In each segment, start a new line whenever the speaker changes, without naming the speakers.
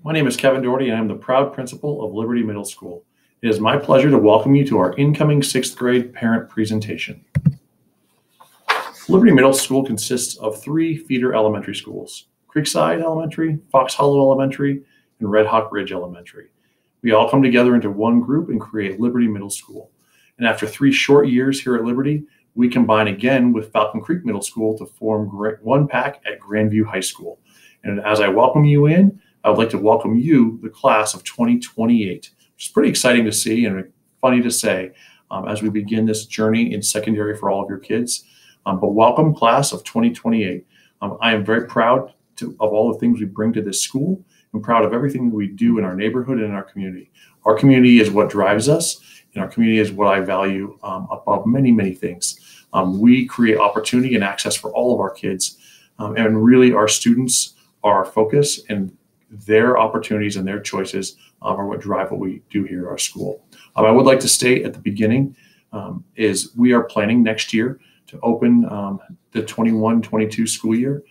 My name is Kevin Doherty, and I'm the proud principal of Liberty Middle School. It is my pleasure to welcome you to our incoming 6th grade parent presentation. Liberty Middle School consists of 3 feeder elementary schools: Creekside Elementary, Fox Hollow Elementary, and Red Hawk Ridge Elementary. We all come together into one group and create Liberty Middle School. And after 3 short years here at Liberty, we combine again with Falcon Creek Middle School to form one pack at Grandview High School. And as I welcome you in, I would like to welcome you, the class of 2028, which is pretty exciting to see and funny to say as we begin this journey in secondary for all of your kids. But welcome, class of 2028. I am very proud of all the things we bring to this school. I'm proud of everything that we do in our neighborhood and in our community. Our community is what drives us, and our community is what I value above many, many things. We create opportunity and access for all of our kids, and really our students are our focus, and their opportunities and their choices are what drive what we do here at our school. I would like to state at the beginning is we are planning next year to open the 21-22 school year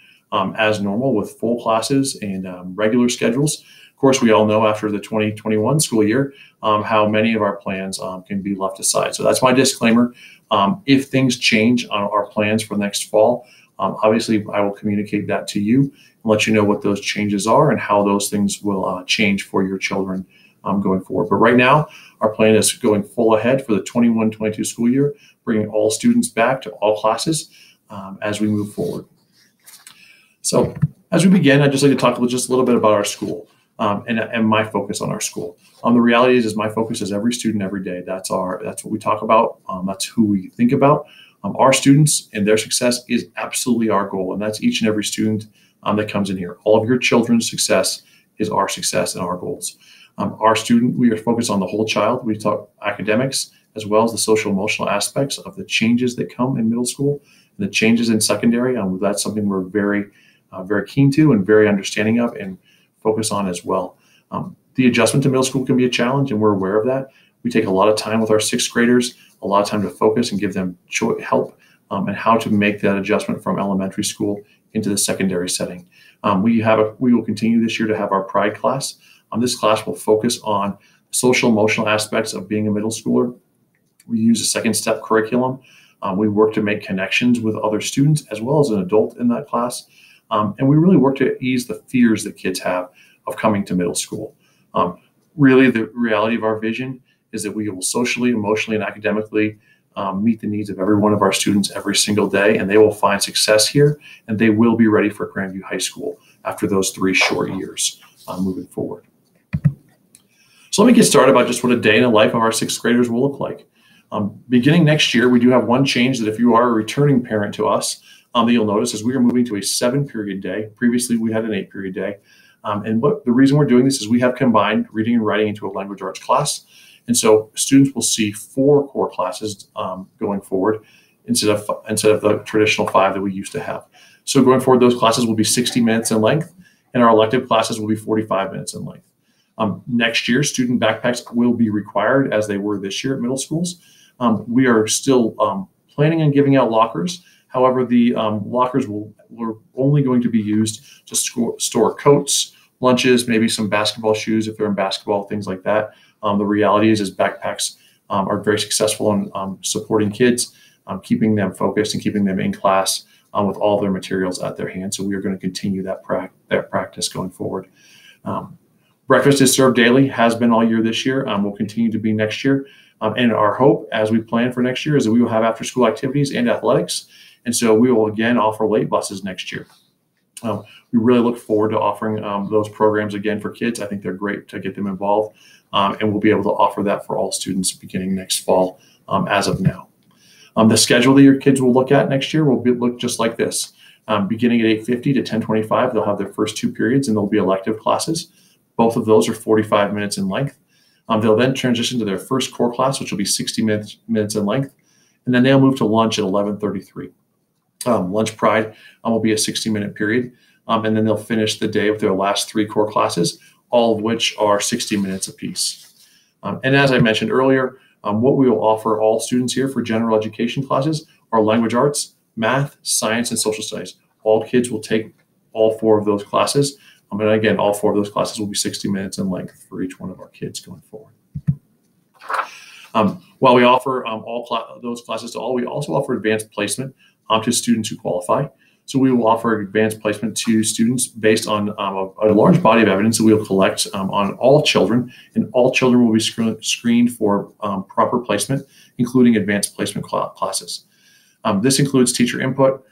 as normal with full classes and regular schedules. Of course, we all know after the 2021 school year how many of our plans can be left aside. So that's my disclaimer. If things change on our plans for next fall, obviously I will communicate that to you and let you know what those changes are and how those things will change for your children going forward. But right now, our plan is going full ahead for the 21-22 school year, bringing all students back to all classes as we move forward. So as we begin, I'd just like to talk just a little bit about our school and my focus on our school. The reality is my focus is every student every day. That's what we talk about. That's who we think about. Our students and their success is absolutely our goal, and that's each and every student that comes in here. All of your children's success is our success and our goals. We are focused on the whole child. We talk academics as well as the social emotional aspects of the changes that come in middle school and the changes in secondary. That's something we're very keen to and very understanding of and focus on as well. The adjustment to middle school can be a challenge, and we're aware of that. We take a lot of time with our 6th graders, a lot of time to focus and give them help and how to make that adjustment from elementary school into the secondary setting. We will continue this year to have our Pride class. This class will focus on social emotional aspects of being a middle schooler. We use a 2nd step curriculum. We work to make connections with other students as well as an adult in that class. And we really work to ease the fears that kids have of coming to middle school. Really, the reality of our vision is that we will socially, emotionally, and academically meet the needs of every one of our students every single day, and they will find success here, and they will be ready for Grandview High School after those 3 short years moving forward. So let me get started about just what a day in the life of our 6th graders will look like. Beginning next year, we do have one change that if you are a returning parent to us, that you'll notice is we are moving to a 7-period day. Previously, we had an 8-period day. And the reason we're doing this is we have combined reading and writing into a language arts class. And so students will see 4 core classes going forward instead of the traditional 5 that we used to have. So going forward, those classes will be 60 minutes in length, and our elective classes will be 45 minutes in length. Next year, student backpacks will be required as they were this year at middle schools. We are still planning on giving out lockers. However, the lockers were only going to be used to store coats, lunches, maybe some basketball shoes if they're in basketball, things like that. The reality is backpacks are very successful in supporting kids, keeping them focused and keeping them in class with all their materials at their hand. So we are going to continue that practice going forward. Breakfast is served daily, has been all year this year, will continue to be next year. And our hope as we plan for next year is that we will have after-school activities and athletics. And so we will again offer late buses next year. We really look forward to offering those programs again for kids. I think they're great to get them involved, and we'll be able to offer that for all students beginning next fall as of now. The schedule that your kids will look at next year will look just like this. Beginning at 8:50 to 10:25, they'll have their first 2 periods, and they'll be elective classes. Both of those are 45 minutes in length. They'll then transition to their first core class, which will be 60 minutes in length, and then they'll move to lunch at 11:33. Lunch Pride will be a 60-minute period, and then they'll finish the day with their last 3 core classes, all of which are 60 minutes apiece. And as I mentioned earlier, what we will offer all students here for general education classes are language arts, math, science, and social studies. All kids will take all 4 of those classes. And again, all 4 of those classes will be 60 minutes in length for each one of our kids going forward. While we offer those classes to all, we also offer advanced placement to students who qualify. So we will offer advanced placement to students based on a large body of evidence that we will collect on all children, and all children will be screened for proper placement, including advanced placement classes. This includes teacher input,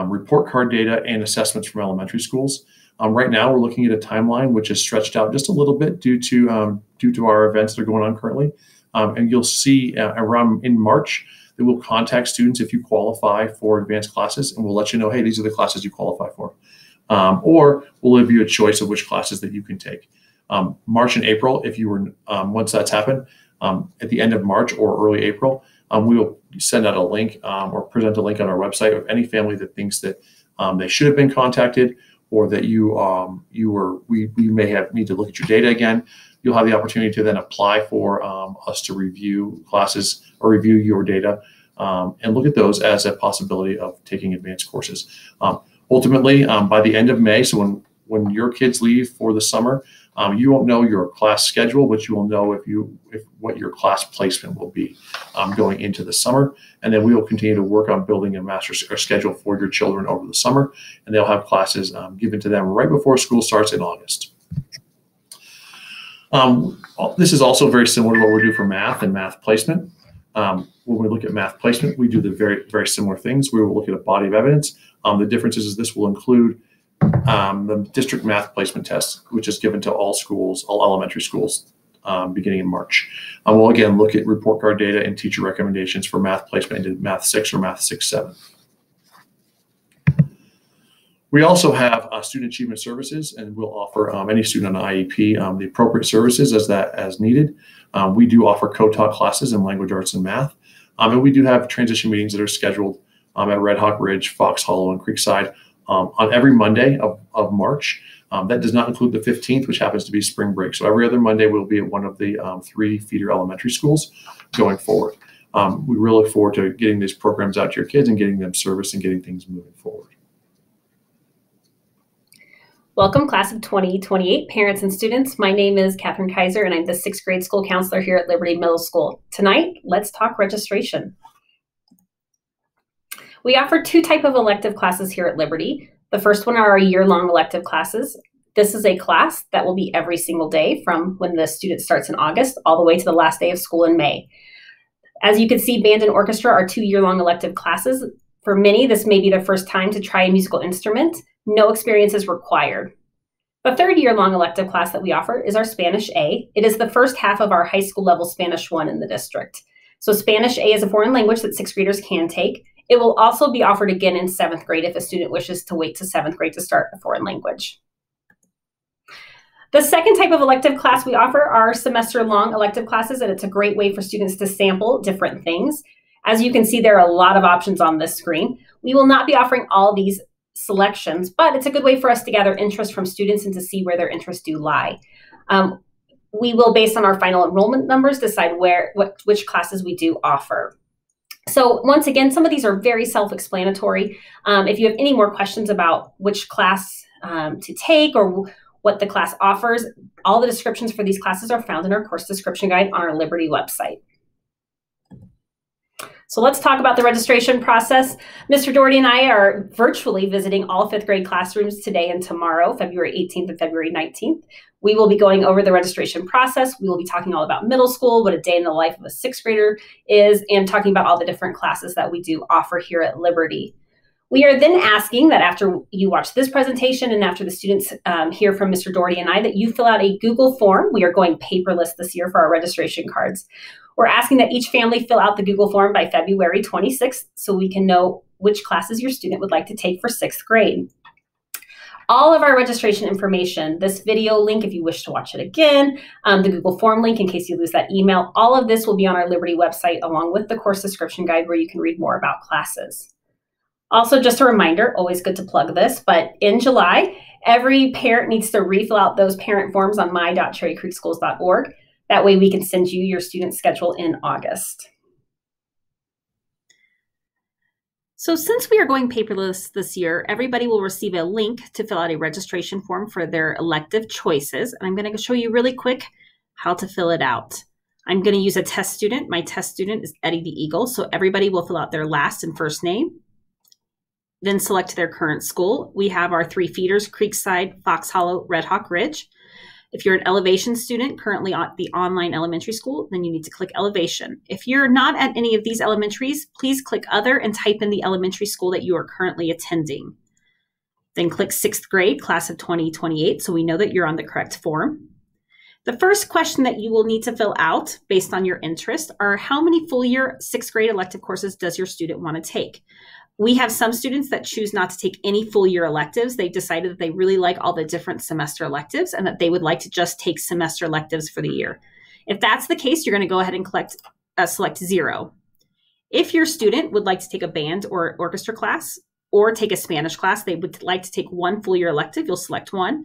report card data, and assessments from elementary schools. Right now, we're looking at a timeline which is stretched out just a little bit due to our events that are going on currently. And you'll see around in March that we'll contact students if you qualify for advanced classes, and we'll let you know, hey, these are the classes you qualify for. Or we'll give you a choice of which classes that you can take. March and April, if you were, once that's happened, at the end of March or early April, we will send out a link or present a link on our website of any family that thinks that they should have been contacted, or that we may need to look at your data again. You'll have the opportunity to then apply for us to review classes or review your data and look at those as a possibility of taking advanced courses. Ultimately, by the end of May, so when your kids leave for the summer, you won't know your class schedule, but you will know what your class placement will be going into the summer. And then we will continue to work on building a master schedule for your children over the summer, and they'll have classes given to them right before school starts in August. This is also very similar to what we do for math and math placement. When we look at math placement, we do the very, very similar things. We will look at a body of evidence. The difference is this will include the district math placement test, which is given to all schools, all elementary schools, beginning in March. We'll again look at report card data and teacher recommendations for math placement into Math 6 or Math 6-7. We also have student achievement services, and we'll offer any student on IEP the appropriate services as needed. We do offer co-taught classes in language arts and math, and we do have transition meetings that are scheduled at Red Hawk Ridge, Fox Hollow, and Creekside on every Monday of March. That does not include the 15th, which happens to be spring break. So every other Monday we'll be at one of the 3 feeder elementary schools going forward. We really look forward to getting these programs out to your kids and getting them service and getting things moving forward.
Welcome, class of 2028 parents and students. My name is Catherine Kaiser, and I'm the 6th grade school counselor here at Liberty Middle School. Tonight, let's talk registration. We offer 2 types of elective classes here at Liberty. The first one are our year-long elective classes. This is a class that will be every single day from when the student starts in August all the way to the last day of school in May. As you can see, band and orchestra are 2 year-long elective classes. For many, this may be their first time to try a musical instrument. No experience is required. The 3rd year-long elective class that we offer is our Spanish A. It is the first half of our high school level Spanish 1 in the district. So Spanish A is a foreign language that 6th graders can take. It will also be offered again in 7th grade if a student wishes to wait to 7th grade to start a foreign language. The second type of elective class we offer are semester-long elective classes, and it's a great way for students to sample different things. As you can see, there are a lot of options on this screen. We will not be offering all these selections, but it's a good way for us to gather interest from students and to see where their interests do lie. We will, based on our final enrollment numbers, decide which classes we do offer. So once again, some of these are very self-explanatory. If you have any more questions about which class to take or what the class offers, all the descriptions for these classes are found in our course description guide on our Liberty website. So let's talk about the registration process. Mr. Doherty and I are virtually visiting all 5th grade classrooms today and tomorrow, February 18th and February 19th. We will be going over the registration process. We will be talking all about middle school, what a day in the life of a 6th grader is, and talking about all the different classes that we do offer here at Liberty. We are then asking that after you watch this presentation and after the students hear from Mr. Doherty and I, that you fill out a Google form. We are going paperless this year for our registration cards. We're asking that each family fill out the Google form by February 26th so we can know which classes your student would like to take for 6th grade. All of our registration information, this video link if you wish to watch it again, the Google form link in case you lose that email, all of this will be on our Liberty website along with the course description guide where you can read more about classes. Also, just a reminder, always good to plug this, but in July, every parent needs to refill out those parent forms on my.cherrycreekschools.org. That way we can send you your student schedule in August. So since we are going paperless this year, everybody will receive a link to fill out a registration form for their elective choices. And I'm going to show you really quick how to fill it out. I'm going to use a test student. My test student is Eddie the Eagle. So everybody will fill out their last and first name, then select their current school. We have our 3 feeders, Creekside, Fox Hollow, Red Hawk Ridge. If you're an elevation student currently at the online elementary school, then you need to click elevation. If you're not at any of these elementaries, please click other and type in the elementary school that you are currently attending. Then click 6th grade, class of 2028, so we know that you're on the correct form. The first question that you will need to fill out based on your interest are how many full year 6th grade elective courses does your student want to take? We have some students that choose not to take any full year electives. They've decided that they really like all the different semester electives and that they would like to just take semester electives for the year. If that's the case, you're going to go ahead and select 0. If your student would like to take a band or orchestra class or take a Spanish class, they would like to take 1 full year elective, you'll select 1.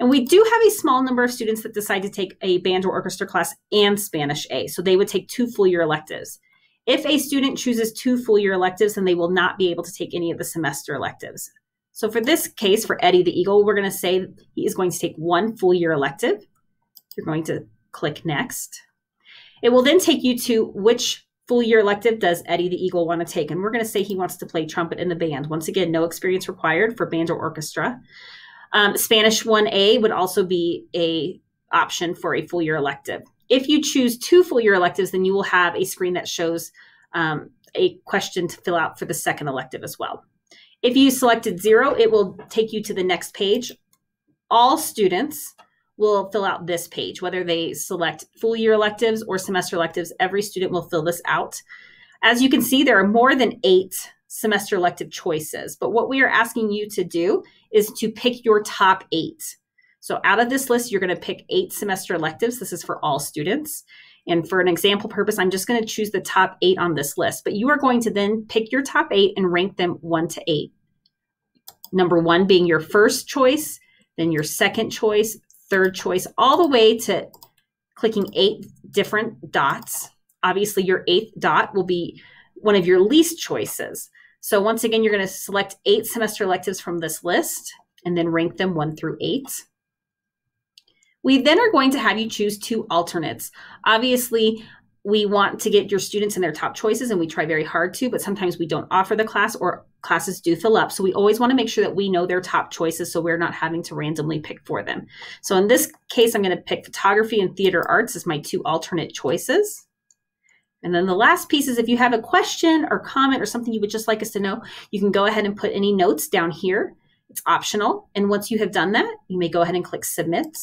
And we do have a small number of students that decide to take a band or orchestra class and Spanish A. So they would take 2 full year electives. If a student chooses 2 full year electives, then they will not be able to take any of the semester electives. So for this case, for Eddie the Eagle, we're going to say he is going to take 1 full year elective. You're going to click next. It will then take you to which full year elective does Eddie the Eagle want to take. And we're going to say he wants to play trumpet in the band. Once again, no experience required for band or orchestra. Spanish 1A would also be an option for a full year elective. If you choose 2 full year electives, then you will have a screen that shows a question to fill out for the second elective as well. If you selected 0, it will take you to the next page. All students will fill out this page, whether they select full year electives or semester electives. Every student will fill this out. As you can see, there are more than 8 semester elective choices, but what we are asking you to do is to pick your top 8. So out of this list, you're going to pick 8 semester electives. This is for all students. And for an example purpose, I'm just going to choose the top 8 on this list. But you are going to then pick your top 8 and rank them 1 to 8. Number 1 being your first choice, then your second choice, third choice, all the way to clicking 8 different dots. Obviously, your 8th dot will be one of your least choices. So once again, you're going to select 8 semester electives from this list and then rank them 1 through 8. We then are going to have you choose 2 alternates. Obviously, we want to get your students in their top choices, and we try very hard to, but sometimes we don't offer the class or classes do fill up. So we always want to make sure that we know their top choices so we're not having to randomly pick for them. So in this case, I'm going to pick photography and theater arts as my 2 alternate choices. And then the last piece is if you have a question or comment or something you would just like us to know, you can go ahead and put any notes down here. It's optional. And once you have done that, you may go ahead and click submit.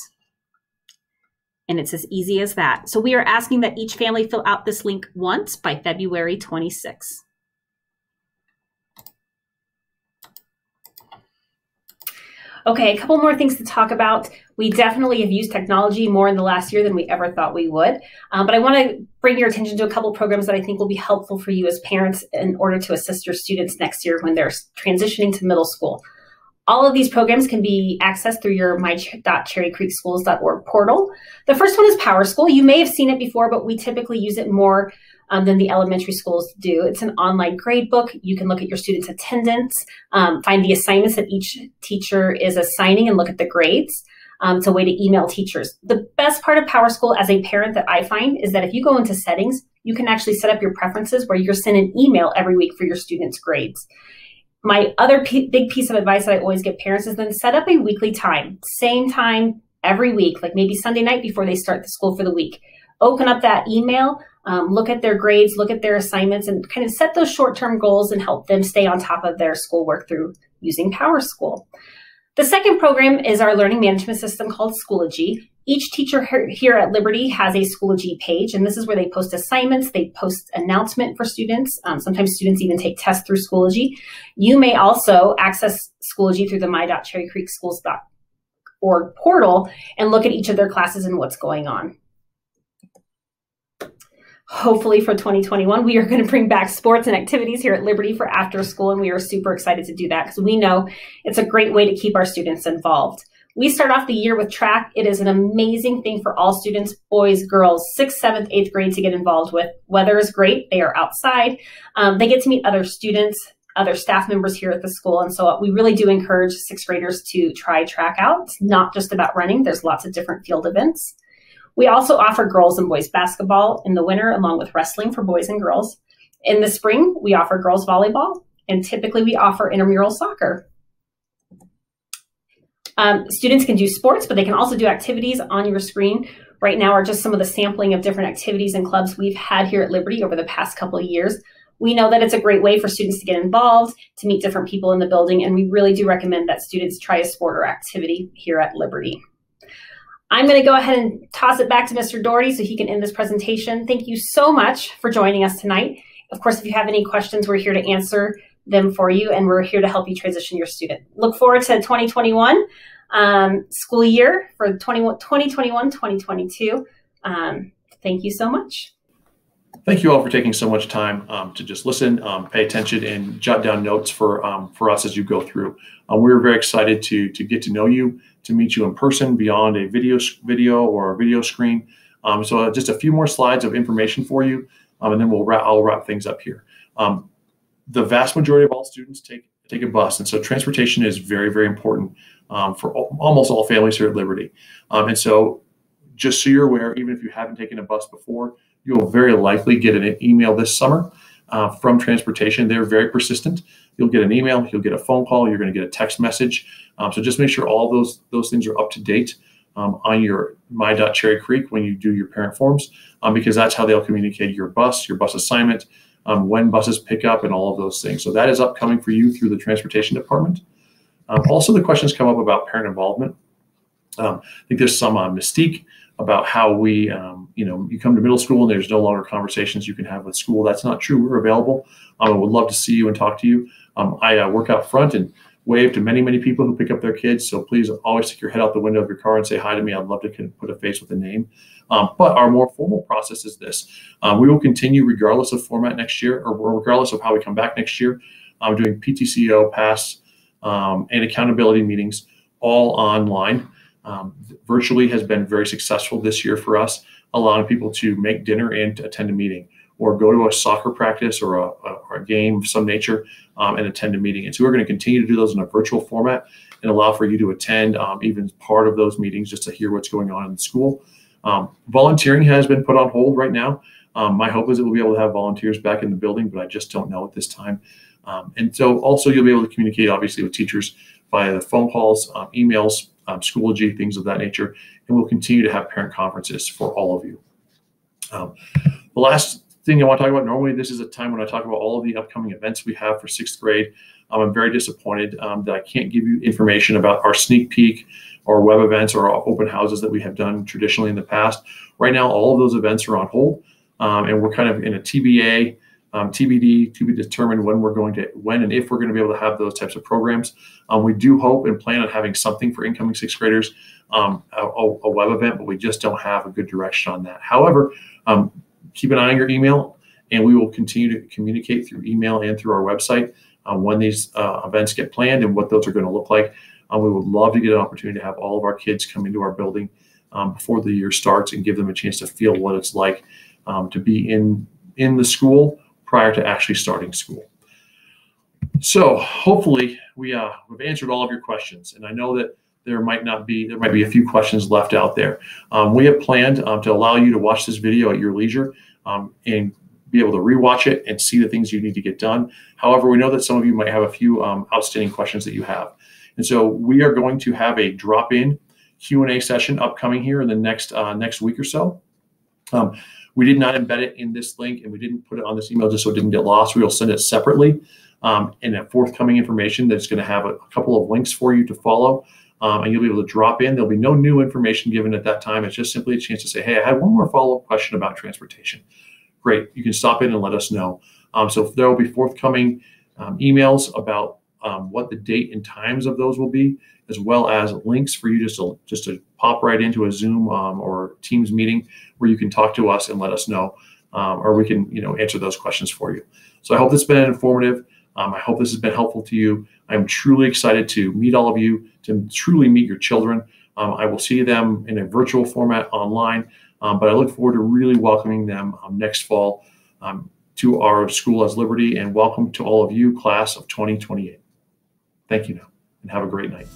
And it's as easy as that. So we are asking that each family fill out this link once by February 26. Okay, a couple more things to talk about. We definitely have used technology more in the last year than we ever thought we would. But I want to bring your attention to a couple programs that I think will be helpful for you as parents in order to assist your students next year when they're transitioning to middle school. All of these programs can be accessed through your my.cherrycreekschools.org portal. The first one is PowerSchool. You may have seen it before, but we typically use it more than the elementary schools do. It's an online grade book. You can look at your students' attendance, find the assignments that each teacher is assigning, and look at the grades. It's a way to email teachers. The best part of PowerSchool as a parent that I find is that if you go into settings, you can actually set up your preferences where you're sent an email every week for your students' grades. My other big piece of advice that I always give parents is then set up a weekly time, same time every week, like maybe Sunday night before they start the school for the week. Open up that email, look at their grades, look at their assignments, and kind of set those short-term goals and help them stay on top of their schoolwork through using PowerSchool. The second program is our learning management system called Schoology. Each teacher here at Liberty has a Schoology page, and this is where they post assignments, they post announcement for students. Sometimes students even take tests through Schoology. You may also access Schoology through the my.cherrycreekschools.org portal and look at each of their classes and what's going on. Hopefully for 2021, we are going to bring back sports and activities here at Liberty for after school, and we are super excited to do that because we know it's a great way to keep our students involved. We start off the year with track. It is an amazing thing for all students, boys, girls, 6th, 7th, 8th grade to get involved with. Weather is great. They are outside. They get to meet other students. other staff members here at the school. And so we really do encourage sixth graders to try track out. It's not just about running. There's lots of different field events. We also offer girls and boys basketball in the winter, along with wrestling for boys and girls. In the spring, we offer girls volleyball, and typically we offer intramural soccer. Students can do sports, but they can also do activities. On your screen right now are just some of the sampling of different activities and clubs we've had here at Liberty over the past couple of years. We know that it's a great way for students to get involved, to meet different people in the building, and we really do recommend that students try a sport or activity here at Liberty. I'm going to go ahead and toss it back to Mr. Doherty so he can end this presentation. Thank you so much for joining us tonight. Of course, if you have any questions, we're here to answer them for you, and we're here to help you transition your student. Look forward to 2021 school year for 2021-2022. Thank you so much.
Thank you all for taking so much time to just listen, pay attention, and jot down notes for us as you go through. We're very excited to get to know you, to meet you in person beyond a video or a video screen. So just a few more slides of information for you, and then I'll wrap things up here. The vast majority of all students take a bus, and so transportation is very, very important for almost all families here at Liberty. And so just so you're aware, even if you haven't taken a bus before, you will very likely get an email this summer from transportation. They're very persistent. You'll get an email, you'll get a phone call, you're going to get a text message. So just make sure all those things are up to date on your My.Cherry Creek when you do your parent forms, because that's how they'll communicate your bus assignment, when buses pick up, and all of those things. So that is upcoming for you through the transportation department. Also, the questions come up about parent involvement. I think there's some mystique about how we, you come to middle school and there's no longer conversations you can have with school. That's not true. We're available. I would love to see you and talk to you. I work out front and wave to many, many people who pick up their kids. So please always stick your head out the window of your car and say hi to me. I'd love to put a face with a name. But our more formal process is this. We will continue regardless of format next year, or regardless of how we come back next year, doing PTCO, PASS, and accountability meetings all online. Virtually has been very successful this year for us, allowing people to make dinner and to attend a meeting, or go to a soccer practice or a game of some nature and attend a meeting. And so we're going to continue to do those in a virtual format and allow for you to attend even part of those meetings just to hear what's going on in the school. Volunteering has been put on hold right now. My hope is that we'll be able to have volunteers back in the building, but I just don't know at this time. And so also you'll be able to communicate obviously with teachers via the phone calls, emails, Schoology, things of that nature. And we'll continue to have parent conferences for all of you. The last thing I want to talk about, normally this is a time when I talk about all of the upcoming events we have for sixth grade. I'm very disappointed that I can't give you information about our sneak peek or web events or our open houses that we have done traditionally in the past. Right now, all of those events are on hold, and we're kind of in a TBA, TBD, to be determined when and if we're going to be able to have those types of programs. We do hope and plan on having something for incoming sixth graders, a web event, but we just don't have a good direction on that. However, keep an eye on your email, and we will continue to communicate through email and through our website when these events get planned and what those are going to look like. We would love to get an opportunity to have all of our kids come into our building before the year starts and give them a chance to feel what it's like to be in the school prior to actually starting school. So hopefully we've answered all of your questions, and I know that there might be a few questions left out there. We have planned to allow you to watch this video at your leisure and be able to rewatch it and see the things you need to get done. However, we know that some of you might have a few outstanding questions that you have. And so we are going to have a drop-in Q&A session upcoming here in the next week or so. We did not embed it in this link, and we didn't put it on this email just so it didn't get lost. We will send it separately in a forthcoming information that's going to have a couple of links for you to follow, and you'll be able to drop in. There'll be no new information given at that time. It's just simply a chance to say, hey, I had one more follow-up question about transportation. Great. You can stop in and let us know. So there will be forthcoming emails about what the date and times of those will be, as well as links for you just to pop right into a Zoom or Teams meeting where you can talk to us and let us know, or we can answer those questions for you. So I hope this has been informative. I hope this has been helpful to you. I'm truly excited to meet all of you, to truly meet your children. I will see them in a virtual format online, but I look forward to really welcoming them next fall to our school as Liberty, and welcome to all of you, class of 2028. Thank you now, and have a great night.